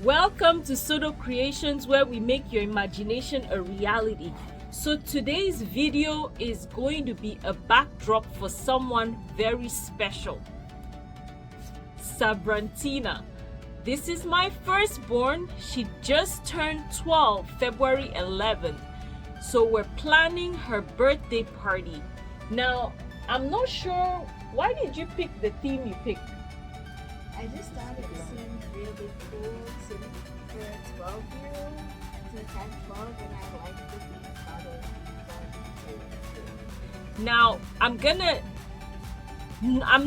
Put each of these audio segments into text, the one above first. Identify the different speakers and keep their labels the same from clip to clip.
Speaker 1: Welcome to Sodo Creations, where we make your imagination a reality. So today's video is going to be a backdrop for someone very special. Sabrantina. This is my firstborn. She just turned 12, February 11th. So we're planning her birthday party. Now, I'm not sure, why did you pick the theme you picked?
Speaker 2: I just thought it seemed really cool for a 12-year-old since I'm 12 and I like to be part of.
Speaker 1: Now, I'm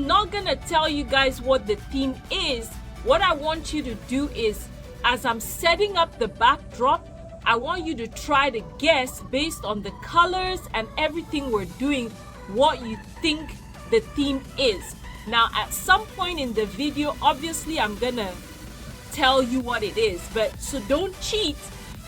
Speaker 1: not gonna tell you guys what the theme is. What I want you to do is, as I'm setting up the backdrop, I want you to try to guess based on the colors and everything we're doing what you think the theme is. Now, at some point in the video, obviously I'm gonna tell you what it is, but so don't cheat.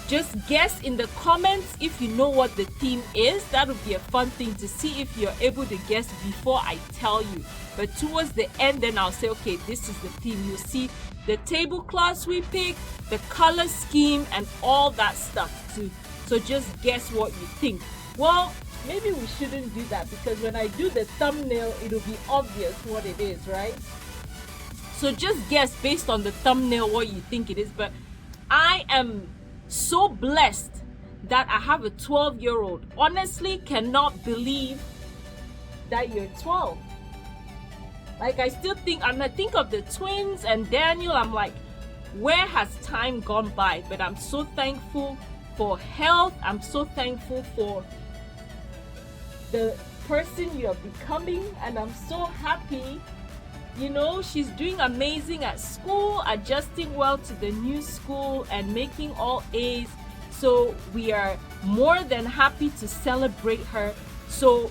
Speaker 1: Just guess in the comments if you know what the theme is. That would be a fun thing to see if you're able to guess before I tell you. But towards the end, then I'll say, okay, this is the theme. You'll see the tablecloths we pick, the color scheme, and all that stuff too. So just guess what you think. Well, maybe we shouldn't do that because when I do the thumbnail, it'll be obvious what it is, right? So just guess based on the thumbnail what you think it is. But I am so blessed that I have a 12-year-old. Honestly, cannot believe that you're 12. Like, I still think, and I think of the twins and Daniel, I'm like, where has time gone by? But I'm so thankful for health. I'm so thankful for the person you're becoming, and I'm so happy. You know, she's doing amazing at school, adjusting well to the new school and making all A's. So we are more than happy to celebrate her. So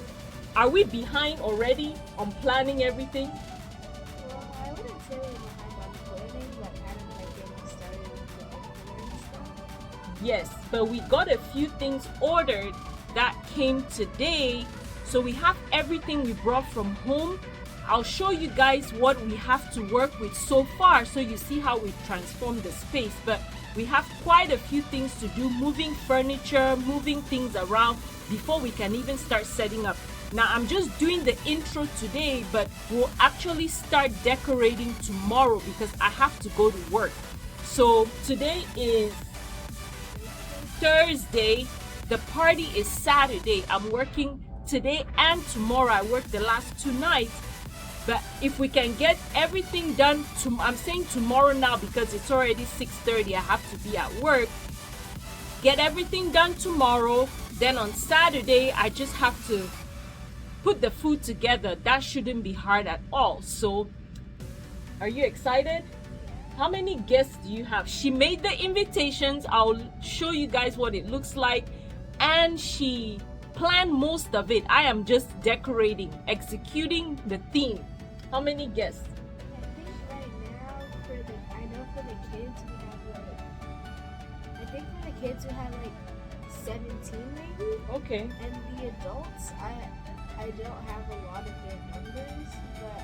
Speaker 1: are we behind already on planning everything?
Speaker 2: Well, I wouldn't say we're behind on planning, but kind of like getting started with the decor and stuff.
Speaker 1: Yes, but we got a few things ordered that came today. So we have everything we brought from home. I'll show you guys what we have to work with so far so you see how we transform the space. But we have quite a few things to do, moving furniture, moving things around before we can even start setting up. Now, I'm just doing the intro today, but we'll actually start decorating tomorrow because I have to go to work. So today is Thursday. The party is Saturday. I'm working today and tomorrow. I work the last 2 nights. But if we can get everything done, I'm saying tomorrow now because it's already 6:30. I have to be at work. Get everything done tomorrow. Then on Saturday, I just have to put the food together. That shouldn't be hard at all. So, are you excited? How many guests do you have? She made the invitations. I'll show you guys what it looks like. And she planned most of it. I am just decorating, executing the theme. How many guests?
Speaker 2: I think right now, I know for the kids we have like 17 maybe.
Speaker 1: Okay.
Speaker 2: And the adults, I don't have a lot of their numbers, but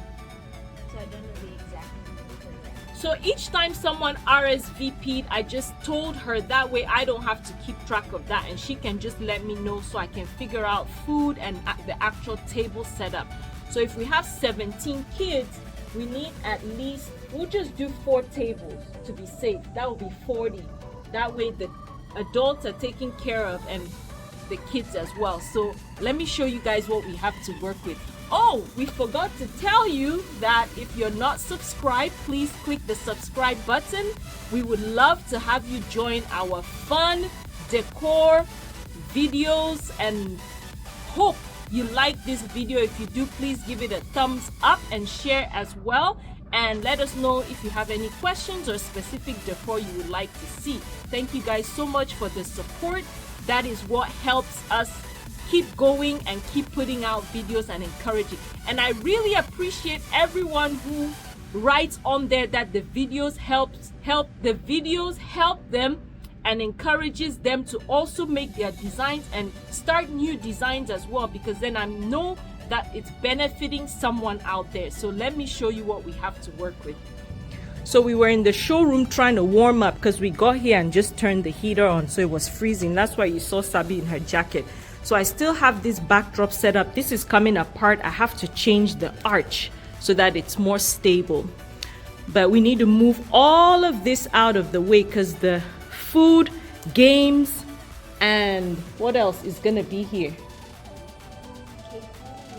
Speaker 2: so I don't know the exact number for that.
Speaker 1: So each time someone RSVP'd, I just told her, that way I don't have to keep track of that and she can just let me know so I can figure out food and the actual table setup. So if we have 17 kids, we need at least, we'll just do 4 tables to be safe. That will be 40. That way the adults are taken care of and the kids as well. So let me show you guys what we have to work with. Oh, we forgot to tell you that if you're not subscribed, please click the subscribe button. We would love to have you join our fun decor videos and hope you like this video. If you do, please give it a thumbs up and share as well. And let us know if you have any questions or specific decor you would like to see. Thank you guys so much for the support. That is what helps us keep going and keep putting out videos and encouraging. And I really appreciate everyone who writes on there that the videos help them and encourages them to also make their designs and start new designs as well, because then I know that it's benefiting someone out there. So let me show you what we have to work with. So we were in the showroom trying to warm up because we got here and just turned the heater on, so it was freezing. That's why you saw Sabi in her jacket. So I still have this backdrop set up. This is coming apart. I have to change the arch so that it's more stable. But we need to move all of this out of the way because the food, games, and what else is gonna be here?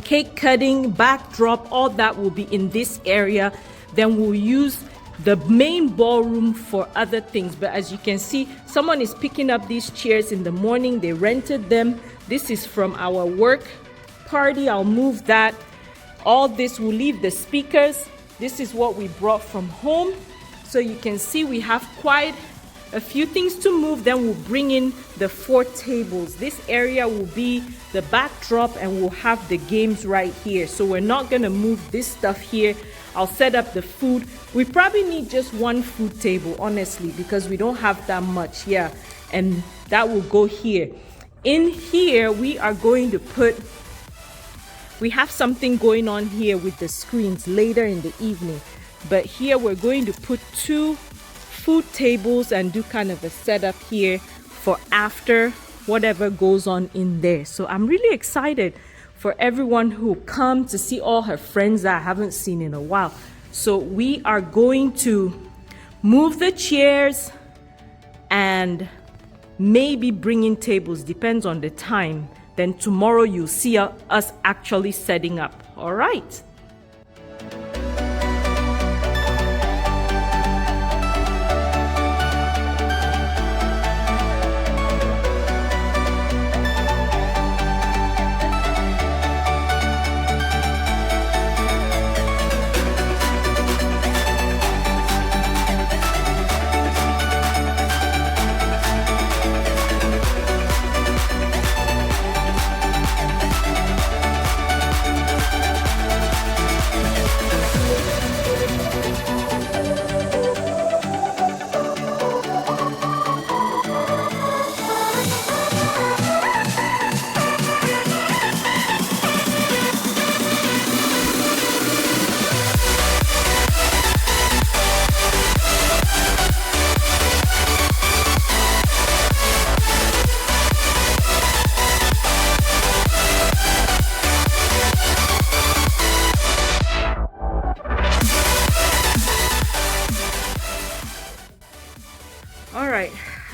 Speaker 1: Cake cutting, backdrop, all that will be in this area. Then we'll use the main ballroom for other things. But as you can see, someone is picking up these chairs in the morning. They rented them. This is from our work party. I'll move that. All this will leave the speakers. This is what we brought from home. So you can see we have quite a few things to move. Then we'll bring in the 4 tables. This area will be the backdrop and we'll have the games right here. So we're not gonna move this stuff here. I'll set up the food. We probably need just 1 food table, honestly, because we don't have that much. Yeah, and that will go here. In here, we are going to we have something going on here with the screens later in the evening. But here we're going to put 2 food tables and do kind of a setup here for after whatever goes on in there. So I'm really excited for everyone who come to see all her friends that I haven't seen in a while. So we are going to move the chairs and maybe bring in tables, depends on the time. Then tomorrow you'll see us actually setting up. All right.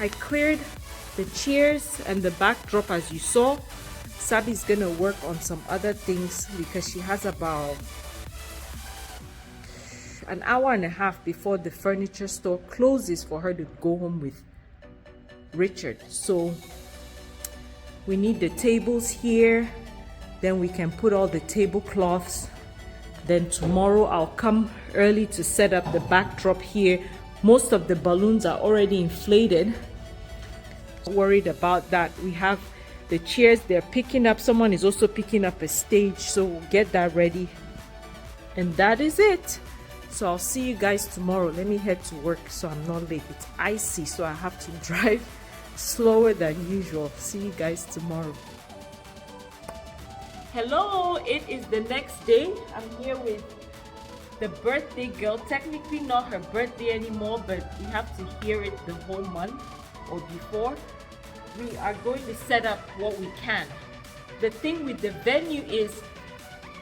Speaker 1: I cleared the chairs and the backdrop as you saw. Sabi's gonna work on some other things because she has about an hour and a half before the furniture store closes for her to go home with Richard. So we need the tables here, then we can put all the tablecloths. Then tomorrow I'll come early to set up the backdrop here. Most of the balloons are already inflated. Worried about that. We have the chairs they're picking up. Someone is also picking up a stage, so we'll get that ready. And that is it. So I'll see you guys tomorrow. Let me head to work so I'm not late. It's icy, so I have to drive slower than usual. See you guys tomorrow. Hello, it is the next day. I'm here with the birthday girl. Technically not her birthday anymore, but we have to hear it the whole month or before. We are going to set up what we can. The thing with the venue is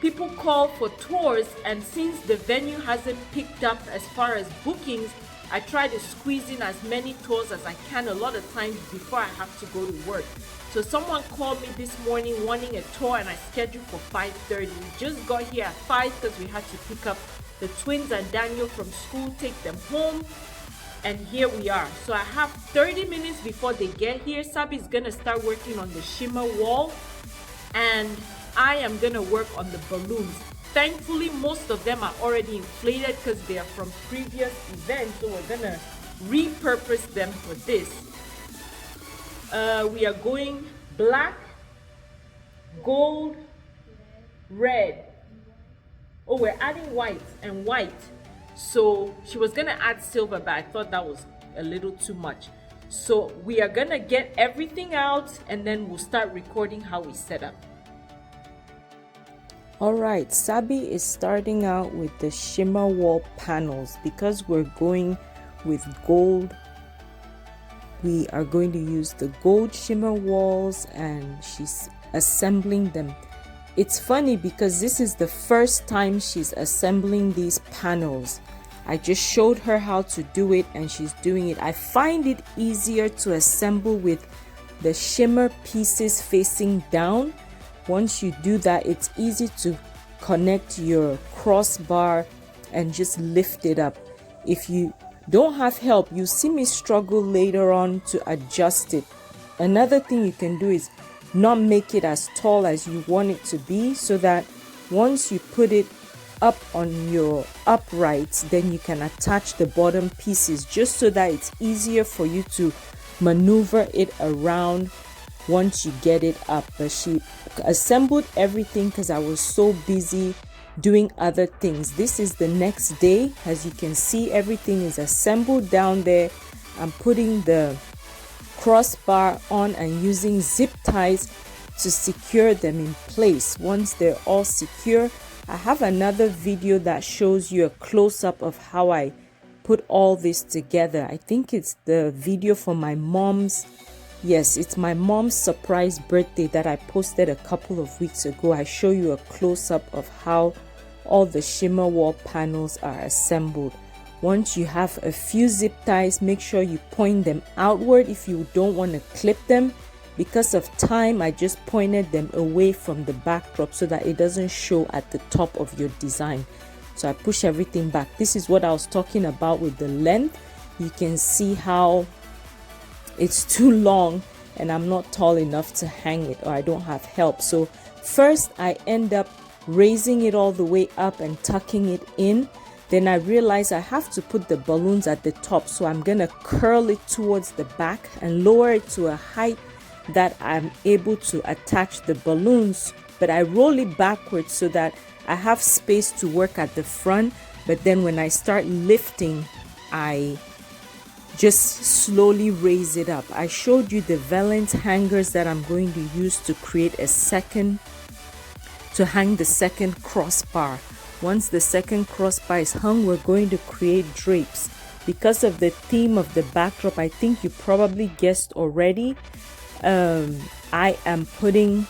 Speaker 1: people call for tours, and since the venue hasn't picked up as far as bookings, I try to squeeze in as many tours as I can a lot of times before I have to go to work. So someone called me this morning wanting a tour, and I scheduled for 5:30. We just got here at 5 because we had to pick up the twins and Daniel from school, take them home, and here we are. So I have 30 minutes before they get here. Sabi's gonna start working on the shimmer wall, and I am gonna work on the balloons. Thankfully, most of them are already inflated because they are from previous events, so we're gonna repurpose them for this. We are going black, gold, red. Oh, we're adding white and white. So she was gonna add silver, but I thought that was a little too much. So we are gonna get everything out and then we'll start recording how we set up.
Speaker 3: Alright, Sabi is starting out with the shimmer wall panels. Because we're going with gold, we are going to use the gold shimmer walls, and she's assembling them. It's funny because this is the first time she's assembling these panels. I just showed her how to do it and she's doing it. I find it easier to assemble with the shimmer pieces facing down. Once you do that, it's easy to connect your crossbar and just lift it up. If you don't have help, you see me struggle later on to adjust it. Another thing you can do is not make it as tall as you want it to be, so that once you put it up on your uprights, then you can attach the bottom pieces, just so that it's easier for you to maneuver it around once you get it up. But she assembled everything because I was so busy doing other things. This is the next day. As you can see, everything is assembled down there. I'm putting the crossbar on and using zip ties to secure them in place. Once they're all secure, I have another video that shows you a close-up of how I put all this together. I think it's the video for my mom's, yes, it's my mom's surprise birthday that I posted a couple of weeks ago. I show you a close-up of how all the shimmer wall panels are assembled. Once you have a few zip ties, make sure you point them outward if you don't want to clip them. Because of time, I just pointed them away from the backdrop so that it doesn't show at the top of your design. So I push everything back. This is what I was talking about with the length. You can see how it's too long and I'm not tall enough to hang it, or I don't have help. So first I end up raising it all the way up and tucking it in. Then I realize I have to put the balloons at the top, so I'm gonna curl it towards the back and lower it to a height that I'm able to attach the balloons. But I roll it backwards so that I have space to work at the front. But then when I start lifting, I just slowly raise it up. I showed you the valance hangers that I'm going to use to create a second, to hang the second crossbar. Once the second crossbar is hung, we're going to create drapes. Because of the theme of the backdrop, I think you probably guessed already, I am putting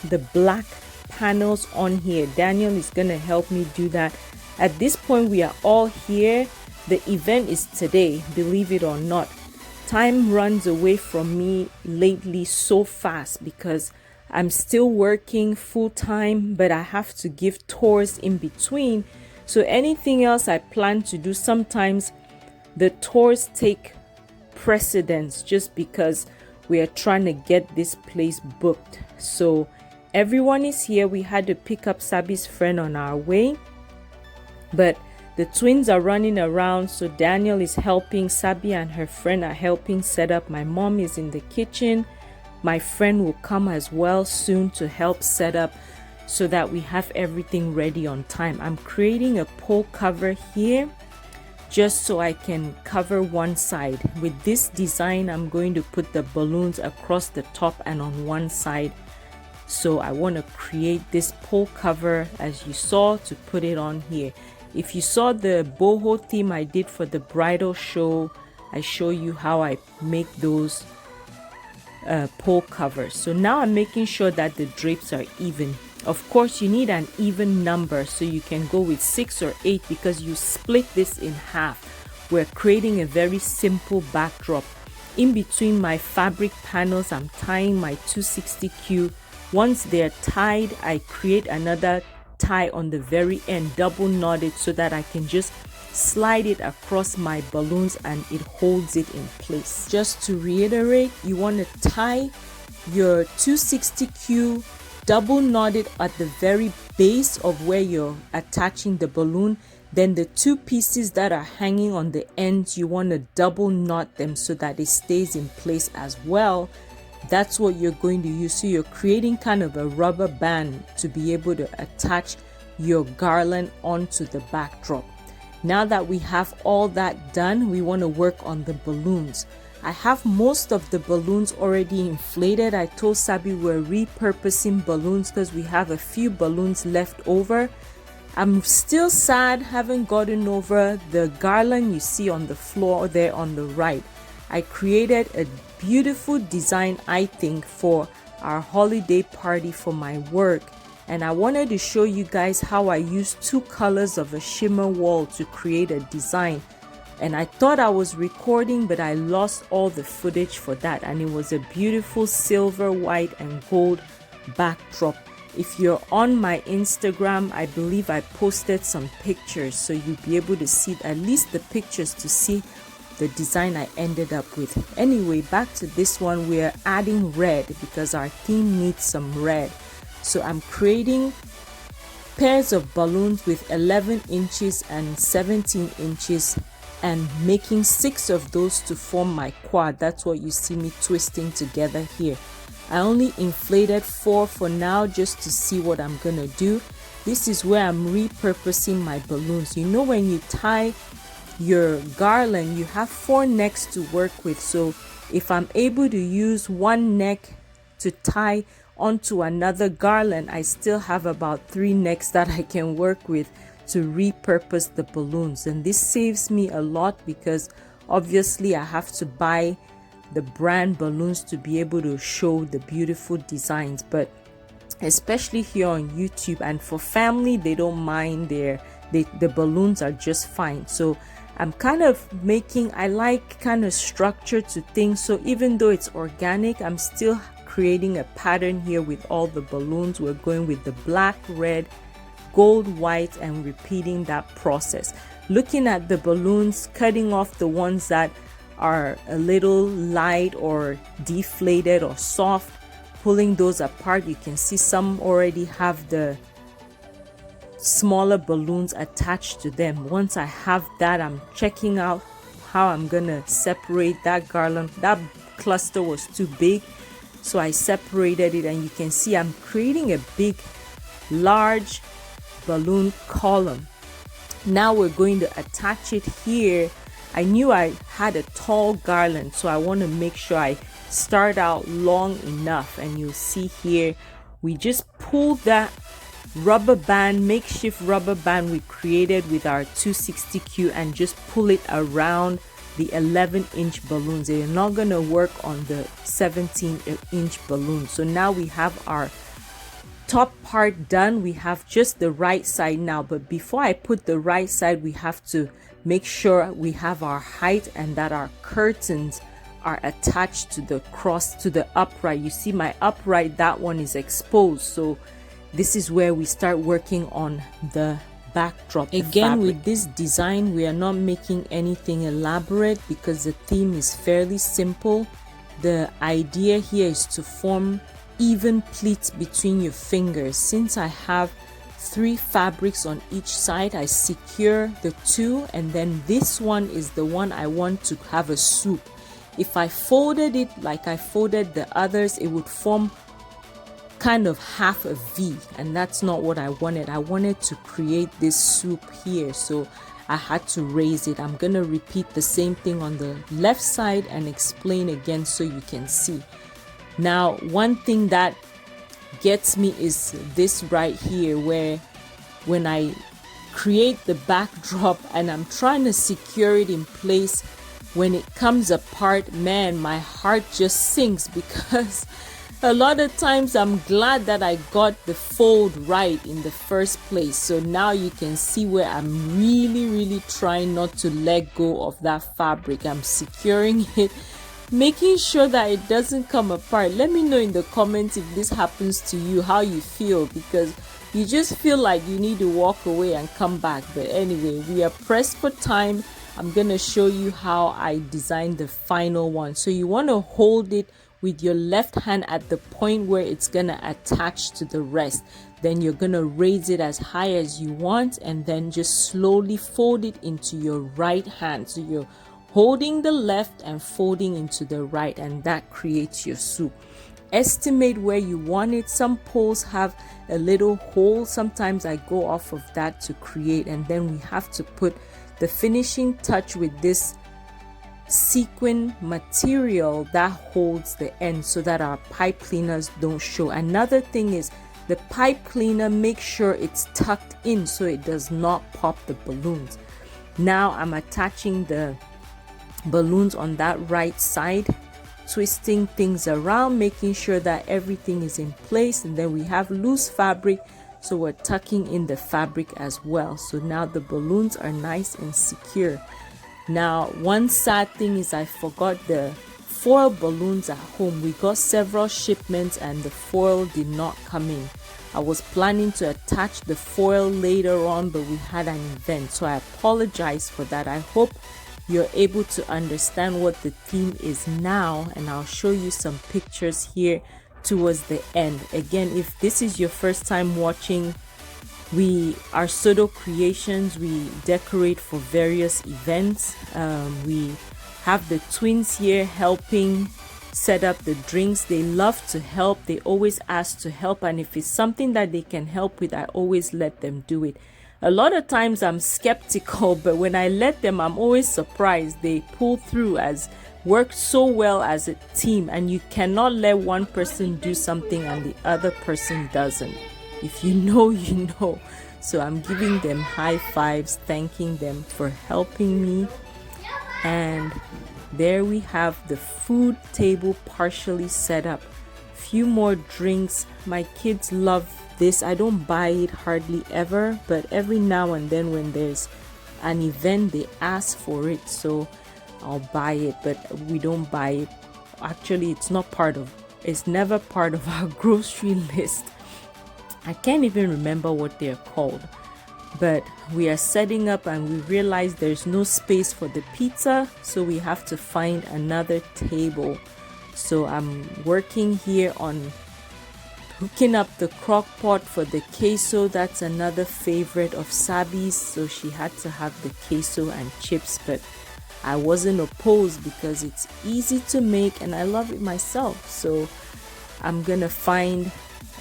Speaker 3: the black panels on here. Daniel is going to help me do that. At this point, we are all here. The event is today, believe it or not. Time runs away from me lately so fast because I'm still working full time, but I have to give tours in between. So anything else I plan to do, sometimes the tours take precedence just because we are trying to get this place booked. So everyone is here. We had to pick up Sabi's friend on our way, but the twins are running around. So Daniel is helping. Sabi and her friend are helping set up. My mom is in the kitchen. My friend will come as well soon to help set up so that we have everything ready on time. I'm creating a pole cover here just so I can cover one side. With this design, I'm going to put the balloons across the top and on one side. So I want to create this pole cover, as you saw, to put it on here. If you saw the boho theme I did for the bridal show, I show you how I make those pole covers. So now I'm making sure that the drapes are even. Of course, you need an even number, so you can go with 6 or 8 because you split this in half. We're creating a very simple backdrop. In between my fabric panels, I'm tying my 260Q. Once they're tied, I create another tie on the very end, double knot it so that I can just slide it across my balloons and it holds it in place. Just to reiterate, you want to tie your 260Q, double knot it at the very base of where you're attaching the balloon. Then the two pieces that are hanging on the ends, you want to double knot them so that it stays in place as well. That's what you're going to use. So you're creating kind of a rubber band to be able to attach your garland onto the backdrop. Now that we have all that done, we want to work on the balloons. I have most of the balloons already inflated. I told Sabi we're repurposing balloons because we have a few balloons left over. I'm still sad, haven't gotten over the garland you see on the floor there on the right. I created a beautiful design, I think, for our holiday party for my work. And I wanted to show you guys how I used 2 colors of a shimmer wall to create a design. And I thought I was recording, but I lost all the footage for that. And it was a beautiful silver, white, and gold backdrop. If you're on my Instagram, I believe I posted some pictures, so you'll be able to see at least the pictures to see the design I ended up with. Anyway, back to this one, we're adding red because our theme needs some red. So I'm creating pairs of balloons with 11 inches and 17 inches and making 6 of those to form my quad. That's what you see me twisting together here. I only inflated 4 for now just to see what I'm gonna do. This is where I'm repurposing my balloons. You know, when you tie your garland, you have 4 necks to work with. So if I'm able to use 1 neck to tie onto another garland, I still have about 3 necks that I can work with to repurpose the balloons. And this saves me a lot because obviously I have to buy the brand balloons to be able to show the beautiful designs. But especially here on YouTube and for family, they don't mind the balloons are just fine. So I'm kind of making, I like kind of structure to things. So even though it's organic, I'm still creating a pattern here with all the balloons. We're going with the black, red, gold, white, and repeating that process. Looking at the balloons, cutting off the ones that are a little light or deflated or soft, pulling those apart. You can see some already have the smaller balloons attached to them. Once I have that, I'm checking out how I'm gonna separate that garland. That cluster was too big, so I separated it, and you can see I'm creating a big, large balloon column. Now we're going to attach it here. I knew I had a tall garland, so I want to make sure I start out long enough. And you'll see here, we just pull that rubber band, makeshift rubber band we created with our 260Q, and just pull it around the 11-inch balloons. They're not going to work on the 17-inch balloons. So now we have our top part done. We have just the right side now, but before I put the right side, we have to make sure we have our height and that our curtains are attached to the cross, to the upright. You see my upright, that one is exposed. So this is where we start working on the backdrop. Again, with this design, we are not making anything elaborate because the theme is fairly simple. The idea here is to form even pleats between your fingers. Since I have 3 fabrics on each side, I secure the 2, and then this one is the one I want to have a swoop. If I folded it like I folded the others, it would form kind of half a V, and that's not what I wanted. I wanted to create this swoop here, so I had to raise it. I'm gonna repeat the same thing on the left side and explain again so you can see. Now, one thing that gets me is this right here, where when I create the backdrop and I'm trying to secure it in place, when it comes apart, man, my heart just sinks, because a lot of times I'm glad that I got the fold right in the first place. So now you can see where I'm really trying not to let go of that fabric. I'm securing it, making sure that it doesn't come apart. Let me know in the comments if this happens to you, how you feel, because you just feel like you need to walk away and come back. But anyway, we are pressed for time. I'm gonna show you how I designed the final one. So you want to hold it with your left hand at the point where it's gonna attach to the rest. Then you're gonna raise it as high as you want, and then just slowly fold it into your right hand. So you're holding the left and folding into the right, and that creates your swoop. Estimate where you want it. Some poles have a little hole. Sometimes I go off of that to create, and then we have to put the finishing touch with this sequin material that holds the end so that our pipe cleaners don't show. Another thing is the pipe cleaner, make sure it's tucked in so it does not pop the balloons. Now I'm attaching the balloons on that right side, twisting things around, making sure that everything is in place, and then we have loose fabric, so we're tucking in the fabric as well. So now the balloons are nice and secure. Now one sad thing is I forgot the foil balloons at home. We got several shipments and the foil did not come in. I was planning to attach the foil later on, but we had an event, so I apologize for that. I hope you're able to understand what the theme is now, and I'll show you some pictures here towards the end. Again, if this is your first time watching, we are Sodo Creations. We decorate for various events. We have the twins here helping set up the drinks. They love to help. They always ask to help, and if it's something that they can help with, I always let them do it. A lot of times I'm skeptical, but when I let them, I'm always surprised. They pull through, as work so well as a team, and you cannot let one person do something and the other person doesn't. If you know, you know. So I'm giving them high fives, thanking them for helping me. And there we have the food table partially set up. Few more drinks. My kids love this. I don't buy it hardly ever, but every now and then when there's an event, they ask for it, so I'll buy it. But we don't buy it. Actually, it's never part of our grocery list. I can't even remember what they're called. But we are setting up and we realize there's no space for the pizza, so we have to find another table. So I'm working here on hooking up the crock pot for the queso. That's another favorite of Sabi's, so she had to have the queso and chips, but I wasn't opposed because it's easy to make and I love it myself. So I'm gonna find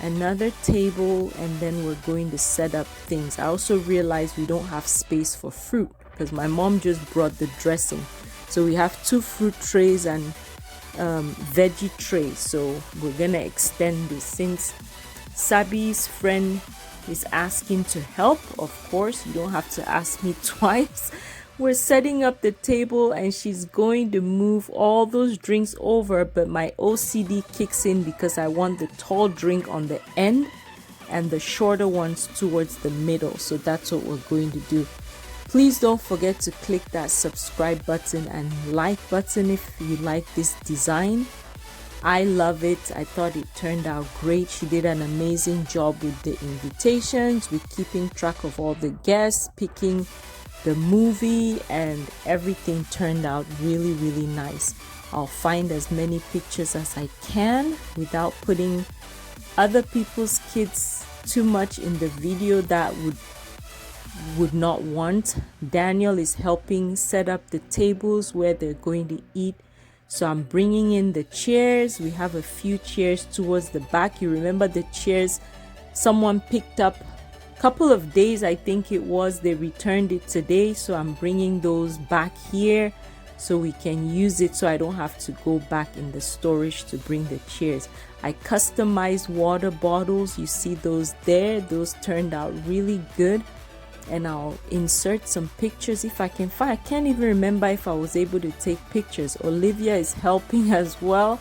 Speaker 3: another table and then we're going to set up things. I also realized we don't have space for fruit because my mom just brought the dressing, so we have 2 fruit trays and veggie trays. So we're gonna extend this since Sabi's friend is asking to help. Of course, you don't have to ask me twice. We're setting up the table and she's going to move all those drinks over, but my OCD kicks in because I want the tall drink on the end and the shorter ones towards the middle. So that's what we're going to do. Please don't forget to click that subscribe button and like button if you like this design. I love it. I thought it turned out great. She did an amazing job with the invitations, with keeping track of all the guests, picking the movie, and everything turned out really, really nice. I'll find as many pictures as I can without putting other people's kids too much in the video that would not want. Daniel is helping set up the tables where they're going to eat, so I'm bringing in the chairs. We have a few chairs towards the back. You remember the chairs someone picked up couple of days, I think it was. They returned it today, so I'm bringing those back here so we can use it, so I don't have to go back in the storage to bring the chairs. I customized water bottles. You see those there. Those turned out really good, and I'll insert some pictures if I can find. I can't even remember if I was able to take pictures. Olivia is helping as well.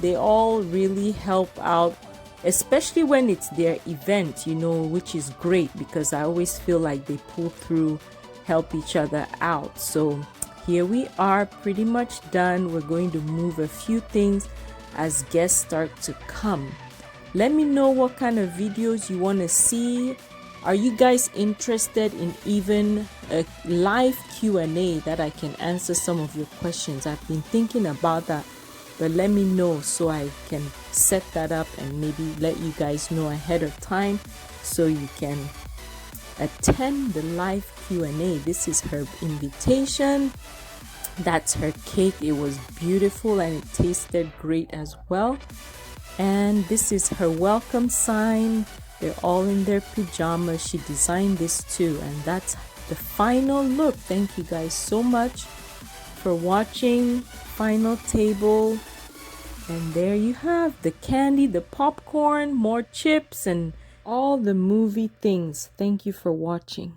Speaker 3: They all really help out, especially when it's their event, you know, which is great because I always feel like they pull through, help each other out. So here we are, pretty much done. We're going to move a few things as guests start to come. Let me know what kind of videos you want to see. Are you guys interested in even a live Q&A that I can answer some of your questions? I've been thinking about that, but let me know so I can set that up and maybe let you guys know ahead of time so you can attend the live Q&A. This is her invitation. That's her cake. It was beautiful and it tasted great as well. And this is her welcome sign. They're all in their pajamas. She designed this too, and that's the final look. Thank you guys so much for watching. Final table. And there you have the candy, the popcorn, more chips, and all the movie things. Thank you for watching.